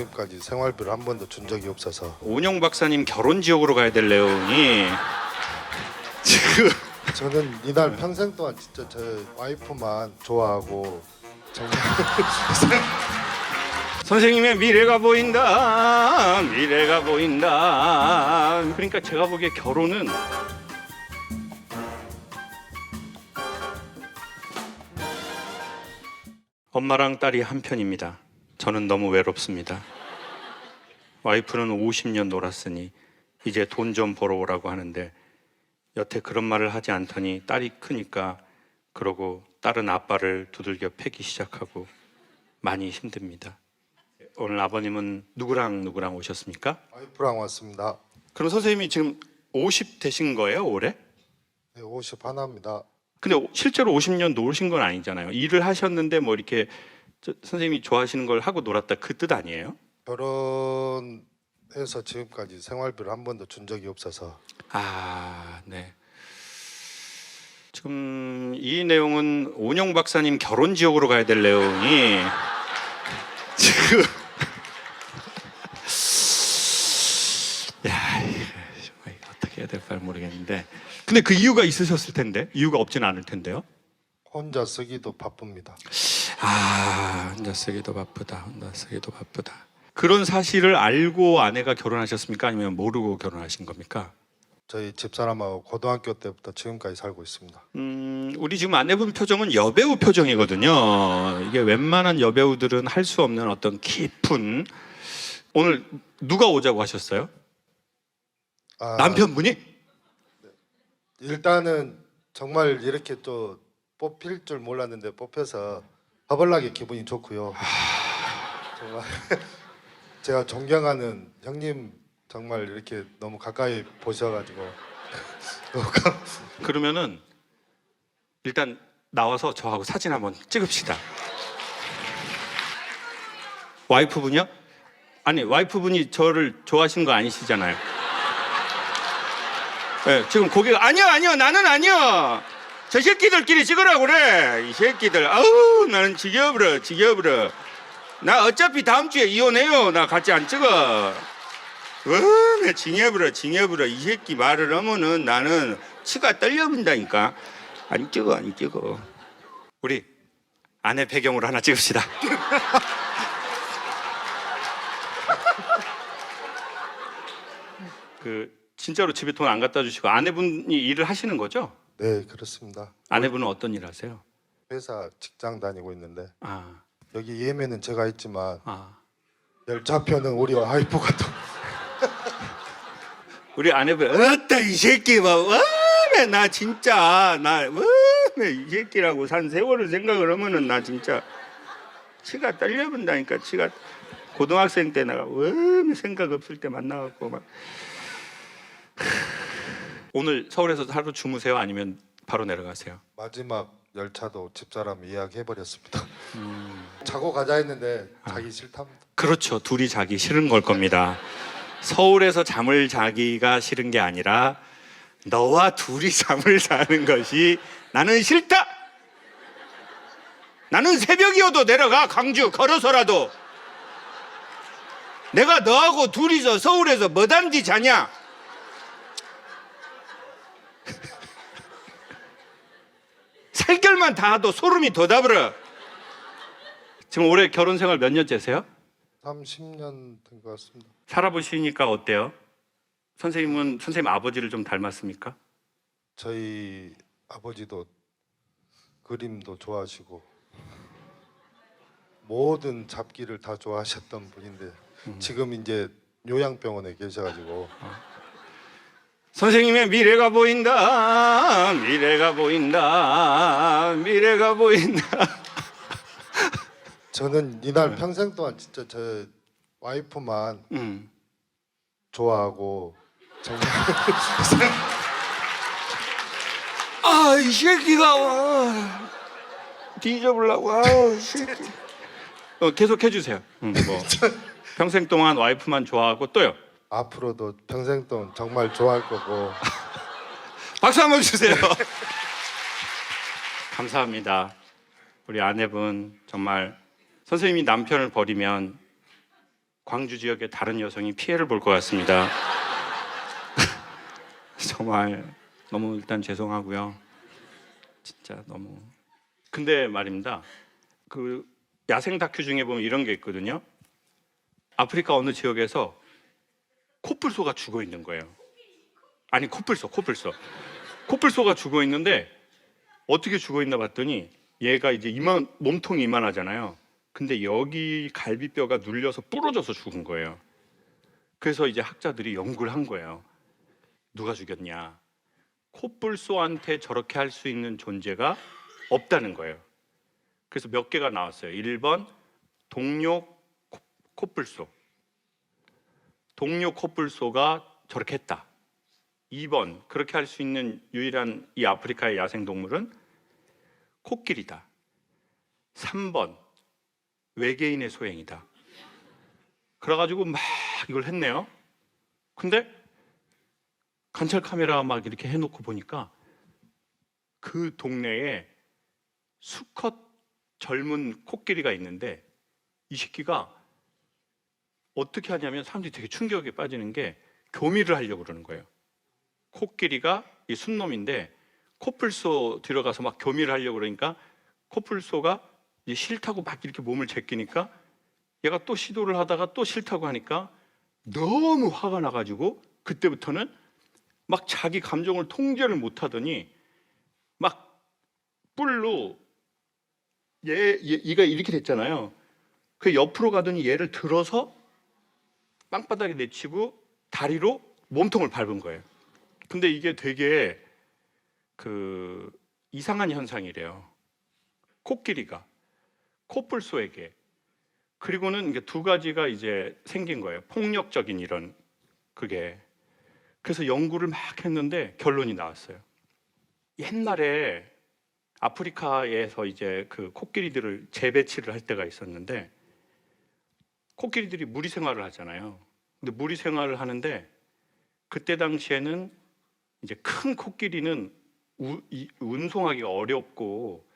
지금까지 생활비를 한 번도 준 적이 없어서 오은영 박사님 결혼 지옥으로 가야 될 내용이 지금 저는 이날 평생 동안 진짜 저 와이프만 좋아하고 정말 선생님의 미래가 보인다, 미래가 보인다. 그러니까 제가 보기에 결혼은 엄마랑 딸이 한 편입니다. 저는 너무 외롭습니다. 와이프는 50년 놀았으니 이제 돈 좀 벌어오라고 하는데 여태 그런 말을 하지 않더니 딸이 크니까 그러고 딸은 아빠를 두들겨 패기 시작하고 많이 힘듭니다. 오늘 아버님은 누구랑 오셨습니까? 와이프랑 왔습니다. 그럼 선생님이 지금 50 되신 거예요, 올해? 네, 50 하나입니다. 근데 실제로 50년 노신 건 아니잖아요. 일을 하셨는데 뭐 이렇게 선생님이 좋아하시는 걸 하고 놀았다 그 뜻 아니에요? 결혼해서 지금까지 생활비를 한 번도 준 적이 없어서 아, 네. 지금 이 내용은 오은영 박사님 결혼 지옥으로 가야 될 내용이 지금 야, 이거 어떻게 해야 될지 모르겠는데. 근데 그 이유가 있으셨을 텐데 이유가 없지는 않을 텐데요. 혼자 쓰기도 바쁩니다. 아, 혼자 쓰기도 바쁘다. 혼자 쓰기도 바쁘다. 그런 사실을 알고 아내가 결혼하셨습니까? 아니면 모르고 결혼하신 겁니까? 저희 집사람하고 고등학교 때부터 지금까지 살고 있습니다. 우리 지금 아내분 표정은 여배우 표정이거든요. 이게 웬만한 여배우들은 할 수 없는 어떤 깊은. 오늘 누가 오자고 하셨어요? 남편분이? 일단은 정말 이렇게 또 뽑힐 줄 몰랐는데 뽑혀서 허벌나게 기분이 좋고요. 정말 제가 존경하는 형님 정말 이렇게 너무 가까이 보셔가지고 그러면은 일단 나와서 저하고 사진 한번 찍읍시다. 와이프분이요? 아니, 와이프분이 저를 좋아하시는 거 아니시잖아요. 네, 지금 고개가 아니요 나는 아니요. 저 새끼들끼리 찍으라고 그래. 이 새끼들 아우 나는 지겨워버려. 나 어차피 다음 주에 이혼해요. 나 같이 안 찍어. 나 징해버려. 이 새끼 말을 하면은 나는 치가 떨려본다니까. 안 찍어. 우리 아내 배경으로 하나 찍읍시다. 진짜로 집에 돈 안 갖다 주시고 아내분이 일을 하시는 거죠? 네, 그렇습니다. 아내분은 어떤 일 하세요? 회사 직장 다니고 있는데 아, 여기 예매는 제가 있지만 아. 열차표는 우리 와이프가 또 우리 아내분, 어따 이 새끼 봐, 나 진짜 이 새끼라고 산 세월을 생각을 하면은 나 진짜 치가 떨려본다니까. 치가 고등학생 때 내가 생각 없을 때 만나갖고 막. 오늘 서울에서 하루 주무세요? 아니면 바로 내려가세요? 마지막 열차도 집사람이 예약해버렸습니다. 자고 가자 했는데 자기 싫답니다. 그렇죠. 둘이 자기 싫은 걸 겁니다. 서울에서 잠을 자기가 싫은 게 아니라 너와 둘이 잠을 자는 것이 나는 싫다. 나는 새벽이어도 내려가. 광주 걸어서라도. 내가 너하고 둘이서 서울에서 뭐 단디 자냐? 살결만 닿아도 소름이 돋아버려. 지금 올해 결혼 생활 몇 년째세요? 30년 된 것 같습니다. 살아보시니까 어때요? 선생님 아버지를 좀 닮았습니까? 저희 아버지도 그림도 좋아하시고 모든 잡기를 다 좋아하셨던 분인데 지금 이제 요양병원에 계셔가지고 선생님의 미래가 보인다. 저는 이날 평생 동안 진짜 저 와이프만 좋아하고 정말 이 새끼가 뒤져보려고. 이 새끼. 계속 해주세요. 뭐 평생 동안 와이프만 좋아하고 또요. 앞으로도 평생 동안 정말 좋아할 거고. 박수 한번 주세요. 감사합니다. 우리 아내분 정말 선생님이 남편을 버리면 광주 지역의 다른 여성이 피해를 볼 것 같습니다. 정말 너무 일단 죄송하고요. 진짜 너무. 근데 말입니다. 그 야생 다큐 중에 보면 이런 게 있거든요. 아프리카 어느 지역에서 코뿔소가 죽어 있는 거예요. 아니 코뿔소가 죽어 있는데 어떻게 죽어 있나 봤더니 얘가 이제 몸통이 이만하잖아요. 근데 여기 갈비뼈가 눌려서 부러져서 죽은 거예요. 그래서 이제 학자들이 연구를 한 거예요. 누가 죽였냐? 코뿔소한테 저렇게 할 수 있는 존재가 없다는 거예요. 그래서 몇 개가 나왔어요. 1번 동료 코뿔소. 동료 코뿔소가 저렇게 했다. 2번 그렇게 할 수 있는 유일한 이 아프리카의 야생동물은 코끼리다. 3번 외계인의 소행이다. 그래가지고 막 이걸 했네요. 근데 관찰 카메라 막 이렇게 해놓고 보니까 그 동네에 수컷 젊은 코끼리가 있는데 이 새끼가 어떻게 하냐면 사람들이 되게 충격에 빠지는 게 교미를 하려고 그러는 거예요. 코끼리가 이 순놈인데 코뿔소 들어가서 막 교미를 하려고 그러니까 코뿔소가 이제 싫다고 막 이렇게 몸을 제끼니까 얘가 또 시도를 하다가 또 싫다고 하니까 너무 화가 나가지고 그때부터는 막 자기 감정을 통제를 못하더니 막 뿔로 얘가 이렇게 됐잖아요. 그 옆으로 가더니 얘를 들어서 땅바닥에 내치고 다리로 몸통을 밟은 거예요. 근데 이게 되게 그 이상한 현상이래요. 코끼리가 코뿔소에게. 그리고는 이게 두 가지가 이제 생긴 거예요. 폭력적인 이런 그게. 그래서 연구를 막 했는데 결론이 나왔어요. 옛날에 아프리카에서 이제 그 코끼리들을 재배치를 할 때가 있었는데 코끼리들이 무리 생활을 하잖아요. 근데 무리 생활을 하는데 그때 당시에는 이제 큰 코끼리는 운송하기가 어렵고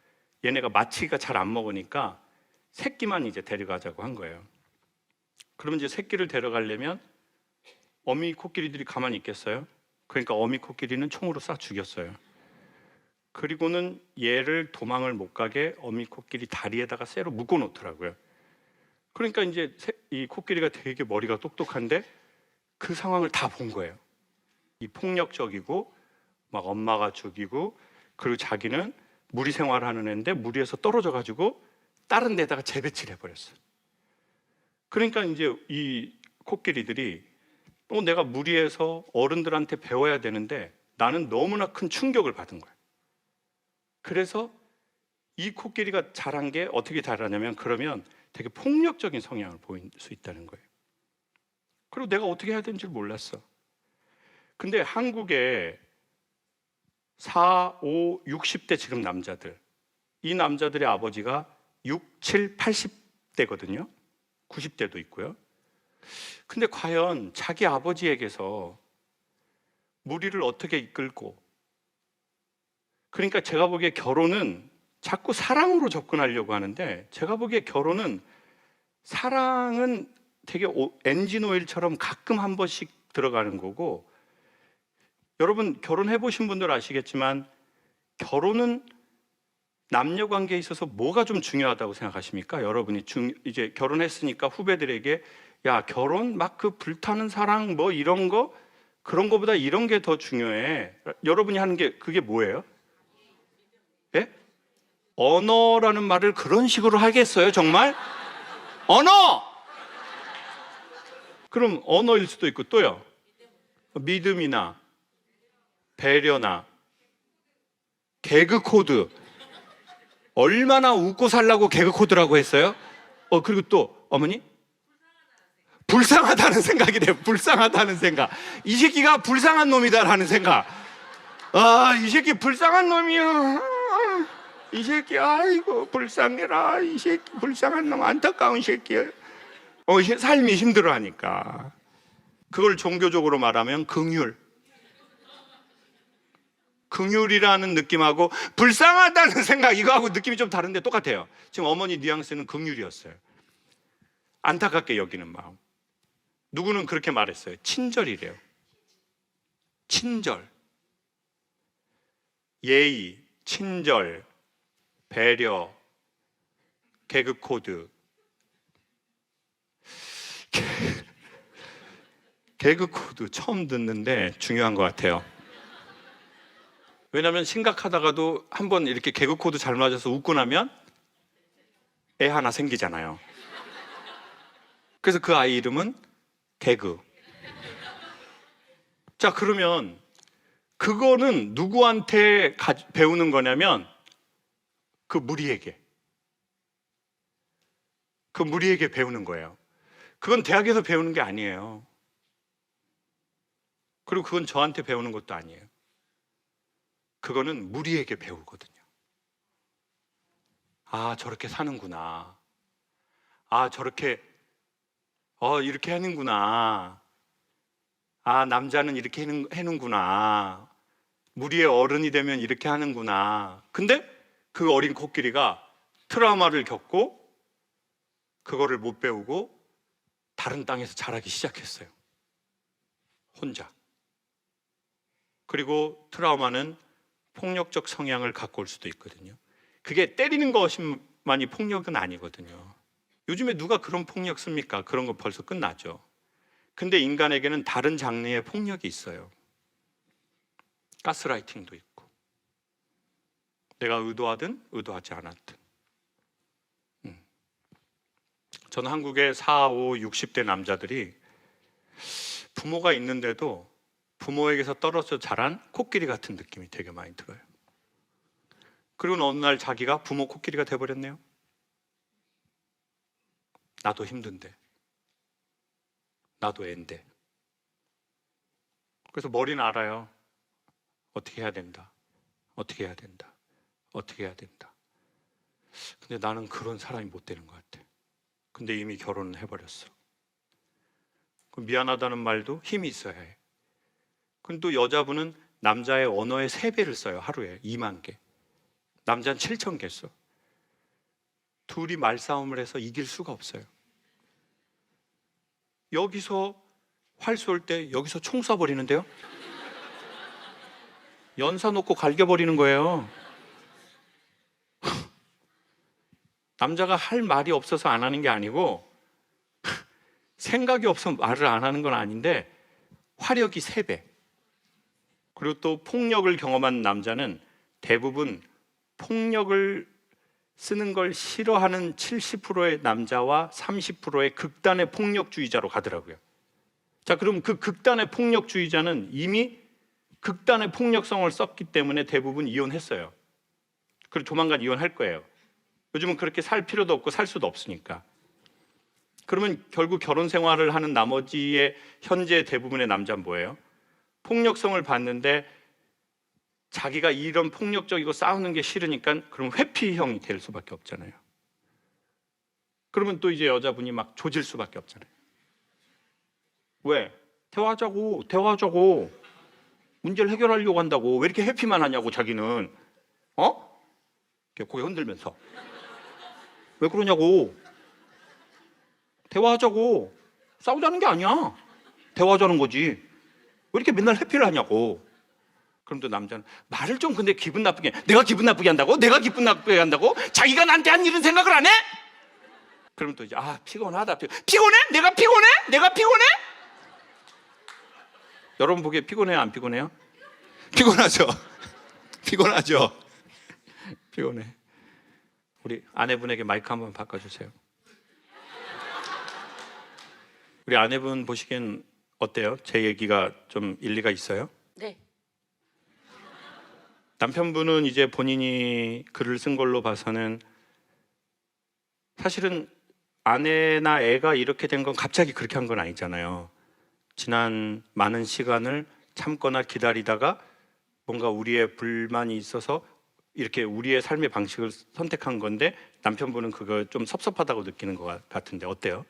얘네가 마치가 잘 안 먹으니까 새끼만 이제 데려가자고 한 거예요. 그러면 이제 새끼를 데려가려면 어미 코끼리들이 가만히 있겠어요? 그러니까 어미 코끼리는 총으로 쏴 죽였어요. 그리고는 얘를 도망을 못 가게 어미 코끼리 다리에다가 쇠로 묶어 놓더라고요. 그러니까 이제 이 코끼리가 되게 머리가 똑똑한데 그 상황을 다 본 거예요. 이 폭력적이고 막 엄마가 죽이고 그리고 자기는 무리 생활하는 애인데 무리에서 떨어져 가지고 다른 데다가 재배치를 해버렸어요. 그러니까 이제 이 코끼리들이 내가 무리해서 어른들한테 배워야 되는데 나는 너무나 큰 충격을 받은 거예요. 그래서 이 코끼리가 잘한 게 어떻게 잘하냐면 그러면 되게 폭력적인 성향을 보일 수 있다는 거예요. 그리고 내가 어떻게 해야 되는지 몰랐어. 근데 한국에 4, 5, 60대 지금 남자들, 이 남자들의 아버지가 6, 7, 80대거든요. 90대도 있고요. 근데 과연 자기 아버지에게서 무리를 어떻게 이끌고, 그러니까 제가 보기에 결혼은 자꾸 사랑으로 접근하려고 하는데 제가 보기에 결혼은 사랑은 되게 엔진 오일처럼 가끔 한 번씩 들어가는 거고, 여러분 결혼해 보신 분들 아시겠지만 결혼은 남녀 관계에 있어서 뭐가 좀 중요하다고 생각하십니까? 여러분이 이제 결혼했으니까 후배들에게 야 결혼 막 그 불타는 사랑 뭐 이런 거 그런 거보다 이런 게 더 중요해. 여러분이 하는 게 그게 뭐예요? 예? 언어라는 말을 그런 식으로 하겠어요 정말? 언어! 그럼 언어일 수도 있고 또요 믿음이나 배려나 개그 코드. 얼마나 웃고 살라고 개그 코드라고 했어요? 그리고 또 어머니? 불쌍하다는 생각이 돼요. 불쌍하다는 생각. 이 새끼가 불쌍한 놈이다라는 생각. 이 새끼 불쌍한 놈이야. 이 새끼 아이고 불쌍해라. 이 새끼 불쌍한 놈 안타까운 새끼야. 삶이 힘들어하니까. 그걸 종교적으로 말하면 긍휼. 긍휼이라는 느낌하고 불쌍하다는 생각 이거하고 느낌이 좀 다른데 똑같아요. 지금 어머니 뉘앙스는 긍휼이었어요. 안타깝게 여기는 마음. 누구는 그렇게 말했어요. 친절이래요. 친절. 예의, 친절, 배려, 개그 코드. 개그 코드 처음 듣는데 중요한 것 같아요. 왜냐하면 심각하다가도 한번 이렇게 개그 코드 잘 맞아서 웃고 나면 애 하나 생기잖아요. 그래서 그 아이 이름은 개그. 자, 그러면 그거는 누구한테 배우는 거냐면 그 무리에게 배우는 거예요. 그건 대학에서 배우는 게 아니에요. 그리고 그건 저한테 배우는 것도 아니에요. 그거는 무리에게 배우거든요. 아, 저렇게 사는구나. 아, 저렇게 이렇게 하는구나. 아, 남자는 이렇게 하는구나. 무리의 어른이 되면 이렇게 하는구나. 근데 그 어린 코끼리가 트라우마를 겪고 그거를 못 배우고 다른 땅에서 자라기 시작했어요. 혼자. 그리고 트라우마는 폭력적 성향을 갖고 올 수도 있거든요. 그게 때리는 것만이 폭력은 아니거든요. 요즘에 누가 그런 폭력 씁니까? 그런 거 벌써 끝나죠. 근데 인간에게는 다른 장르의 폭력이 있어요. 가스라이팅도 있고, 내가 의도하든 의도하지 않았든. 저는 한국의 4, 5, 60대 남자들이 부모가 있는데도 부모에게서 떨어져 자란 코끼리 같은 느낌이 되게 많이 들어요. 그리고 어느 날 자기가 부모 코끼리가 돼버렸네요. 나도 힘든데, 나도 앤데. 그래서 머리는 알아요. 어떻게 해야 된다, 어떻게 해야 된다, 어떻게 해야 된다. 근데 나는 그런 사람이 못 되는 것 같아. 근데 이미 결혼을 해버렸어. 그럼 미안하다는 말도 힘이 있어야 해. 근데 또 여자분은 남자의 언어의 3배를 써요. 하루에 2만 개. 남자는 7,000개 써. 둘이 말싸움을 해서 이길 수가 없어요. 여기서 활 쏠 때 여기서 총 쏴버리는데요. 연사 놓고 갈겨버리는 거예요. 남자가 할 말이 없어서 안 하는 게 아니고 생각이 없어서 말을 안 하는 건 아닌데 화력이 3배. 그리고 또 폭력을 경험한 남자는 대부분 폭력을 쓰는 걸 싫어하는 70%의 남자와 30%의 극단의 폭력주의자로 가더라고요. 자, 그럼 그 극단의 폭력주의자는 이미 극단의 폭력성을 썼기 때문에 대부분 이혼했어요. 그리고 조만간 이혼할 거예요. 요즘은 그렇게 살 필요도 없고 살 수도 없으니까. 그러면 결국 결혼 생활을 하는 나머지의 현재 대부분의 남자는 뭐예요? 폭력성을 받는데 자기가 이런 폭력적이고 싸우는 게 싫으니까 그럼 회피형이 될 수밖에 없잖아요. 그러면 또 이제 여자분이 막 조질 수밖에 없잖아요. 왜? 대화하자고. 문제를 해결하려고 한다고. 왜 이렇게 회피만 하냐고 자기는. 고개 흔들면서. 왜 그러냐고. 대화하자고. 싸우자는 게 아니야. 대화하자는 거지. 왜 이렇게 맨날 회피를 하냐고. 그럼 또 남자는 말을 좀 근데 기분 나쁘게, 내가 기분 나쁘게 한다고? 내가 기분 나쁘게 한다고? 자기가 나한테 한 일은 생각을 안 해? 그럼 또 이제 피곤하다. 피곤해? 내가 피곤해? 여러분 보기에 피곤해요, 안 피곤해요? 피곤하죠. 피곤해. 우리 아내분에게 마이크 한번 바꿔주세요. 우리 아내분 보시기엔 어때요? 제 얘기가 좀 일리가 있어요? 네. 남편분은 이제 본인이 글을 쓴 걸로 봐서는 사실은 아내나 애가 이렇게 된 건 갑자기 그렇게 한 건 아니잖아요. 지난 많은 시간을 참거나 기다리다가 뭔가 우리의 불만이 있어서 이렇게 우리의 삶의 방식을 선택한 건데 남편분은 그거 좀 섭섭하다고 느끼는 것 같은데 어때요?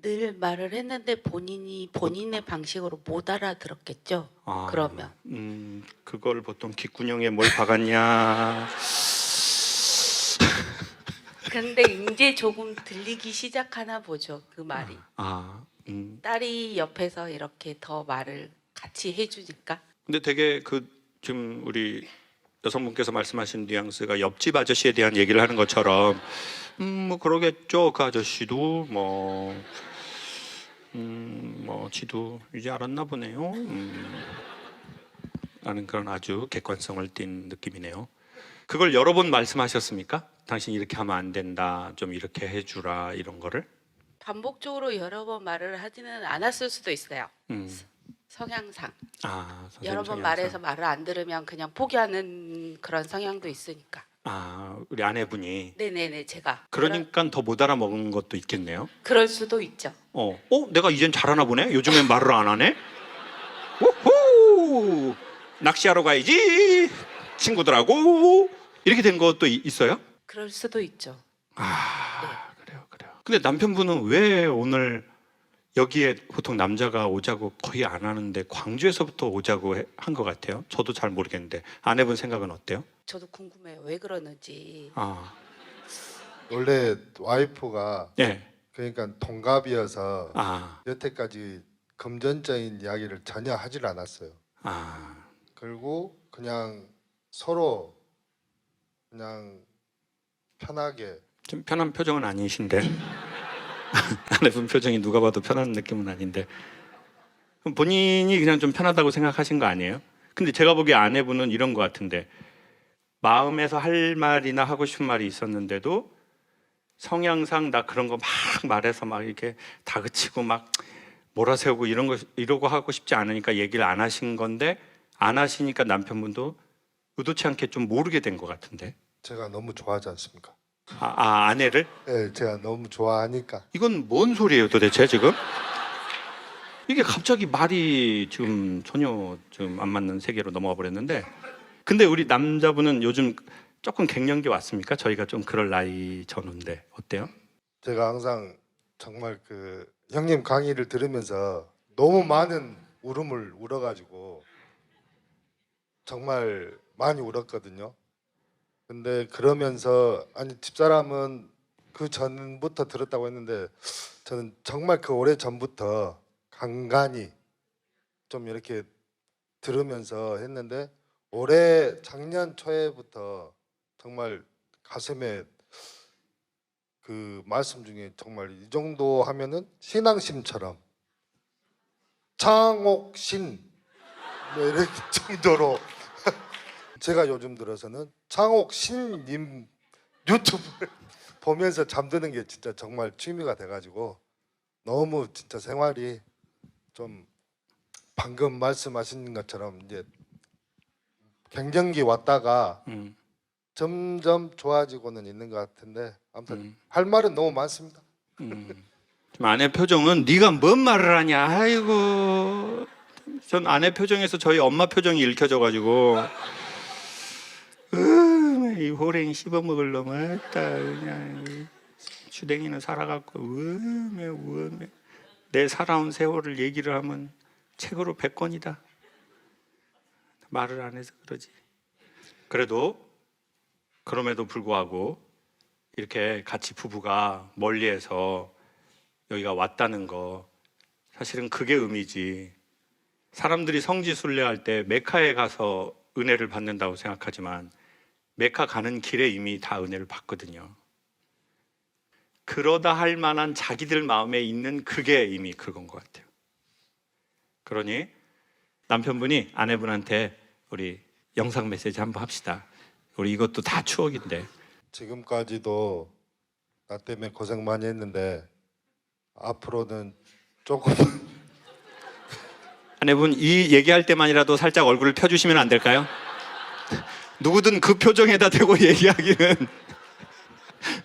늘 말을 했는데 본인의 방식으로 못 알아들었겠죠. 그러면 그걸 보통 귓구녕에 뭘 박았냐. 근데 이제 조금 들리기 시작하나 보죠, 그 말이. 딸이 옆에서 이렇게 더 말을 같이 해주니까. 근데 되게 그 지금 우리 여성분께서 말씀하신 뉘앙스가 옆집 아저씨에 대한 얘기를 하는 것처럼 뭐 그러겠죠. 그 아저씨도 뭐 지도 이제 알았나 보네요. 라는 그런 아주 객관성을 띤 느낌이네요. 그걸 여러 번 말씀하셨습니까? 당신 이렇게 하면 안 된다. 좀 이렇게 해주라 이런 거를. 반복적으로 여러 번 말을 하지는 않았을 수도 있어요. 성향상. 여러 번 말해서 말을 안 들으면 그냥 포기하는 그런 성향도 있으니까. 우리 아내분이. 네네네, 제가. 그러니까 더 못 알아먹은 것도 있겠네요. 그럴 수도 있죠. 내가 이젠 잘하나 보네. 요즘엔 말을 안 하네. 우후! 낚시하러 가야지. 친구들하고 이렇게 된 것도 있어요? 그럴 수도 있죠. 그래요. 근데 남편분은 왜 오늘 여기에 보통 남자가 오자고 거의 안 하는데 광주에서부터 오자고 한 것 같아요. 저도 잘 모르겠는데 아내분 생각은 어때요? 저도 궁금해요. 왜 그러는지. 원래 와이프가 네. 그러니까 동갑이어서 아, 여태까지 금전적인 이야기를 전혀 하질 않았어요. 아, 그리고 그냥 서로 그냥 편하게. 좀 편한 표정은 아니신데 아내분 표정이 누가 봐도 편한 느낌은 아닌데 그럼 본인이 그냥 좀 편하다고 생각하신 거 아니에요? 근데 제가 보기에 아내분은 이런 것 같은데 마음에서 할 말이나 하고 싶은 말이 있었는데도 성향상 나 그런 거 막 말해서 막 이렇게 다그치고 막 몰아세우고 이러고 하고 싶지 않으니까 얘기를 안 하신 건데 안 하시니까 남편분도 의도치 않게 좀 모르게 된 것 같은데. 제가 너무 좋아하지 않습니까? 아내를? 네, 제가 너무 좋아하니까. 이건 뭔 소리예요 도대체 지금? 이게 갑자기 말이 지금 전혀 좀 안 맞는 세계로 넘어가 버렸는데. 근데 우리 남자분은 요즘 조금 갱년기 왔습니까? 저희가 좀 그럴 나이 전후인데 어때요? 제가 항상 정말 그 형님 강의를 들으면서 너무 많은 울음을 울어가지고 정말 많이 울었거든요. 근데 그러면서 아니 집사람은 그 전부터 들었다고 했는데 저는 정말 그 오래 전부터 간간히 좀 이렇게 들으면서 했는데 올해 작년 초에부터 정말 가슴에 그 말씀 중에 정말 이 정도 하면은 신앙심처럼 창옥신 뭐 이럴 정도로 제가 요즘 들어서는 창옥신님 유튜브를 보면서 잠드는 게 진짜 정말 취미가 돼가지고 너무 진짜 생활이 좀 방금 말씀하신 것처럼 이제 갱년기 왔다가 점점 좋아지고는 있는 것 같은데 아무튼 할 말은 너무 많습니다. 지금 아내 표정은 네가 뭔 말을 하냐. 아이고, 전 아내 표정에서 저희 엄마 표정이 읽혀져가지고 이 호랭이 씹어먹을 놈 했다 그냥 주댕이는 살아갖고 우음해 내 살아온 세월을 얘기를 하면 책으로 100권이다. 말을 안 해서 그러지. 그럼에도 불구하고 이렇게 같이 부부가 멀리에서 여기가 왔다는 거 사실은 그게 의미지. 사람들이 성지순례할 때 메카에 가서 은혜를 받는다고 생각하지만 메카 가는 길에 이미 다 은혜를 받거든요. 그러다 할 만한 자기들 마음에 있는 그게 이미 그건 것 같아요. 그러니 남편분이 아내분한테 우리 영상 메시지 한번 합시다. 우리 이것도 다 추억인데. 지금까지도 나 때문에 고생 많이 했는데 앞으로는 조금 아내분 이 얘기할 때만이라도 살짝 얼굴을 펴주시면 안 될까요? 누구든 그 표정에다 대고 얘기하기는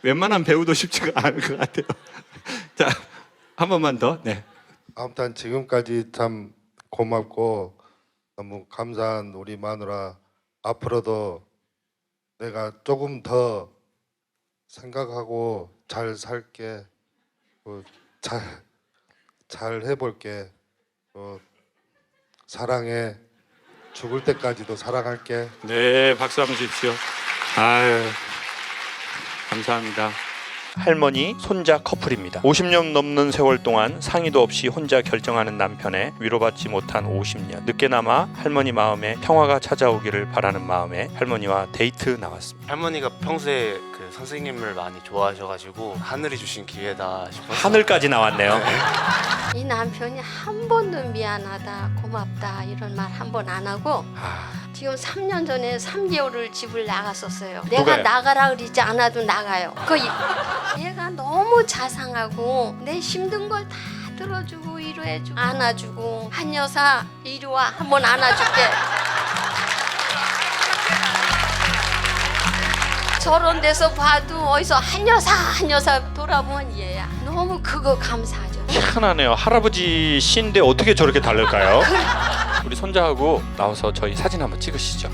웬만한 배우도 쉽지가 않을 것 같아요. 자, 한 번만 더. 네. 아무튼 지금까지 참 고맙고 너무 감사한 우리 마누라. 앞으로도 내가 조금 더 생각하고 잘 살게, 잘 해볼게. 사랑해. 죽을 때까지도 사랑할게. 네, 박수 한번 주십시오. 아유, 감사합니다. 할머니, 손자 커플입니다. 50년 넘는 세월 동안 상의도 없이 혼자 결정하는 남편에 위로받지 못한 50년. 늦게나마 할머니 마음에 평화가 찾아오기를 바라는 마음에 할머니와 데이트 나왔습니다. 할머니가 평소에 그 선생님을 많이 좋아하셔가지고 하늘이 주신 기회다 싶어서 하늘까지 나왔네요. 이 남편이 한 번도 미안하다, 고맙다 이런 말 한 번 안 하고 지금 3년 전에 3개월을 집을 나갔었어요. 내가 누가요? 나가라 그러지 않아도 나가요. 얘가 너무 자상하고 내 힘든 걸 다 들어주고 위로해주고 안아주고 한 여사 이리 와 한번 안아줄게. 저런 데서 봐도 어디서 한 여사 돌아보면 얘야. 너무 그거 감사하죠. 희한하네요. 할아버지 씨인데 어떻게 저렇게 다를까요? 우리 손자하고 나와서 저희 사진 한번 찍으시죠.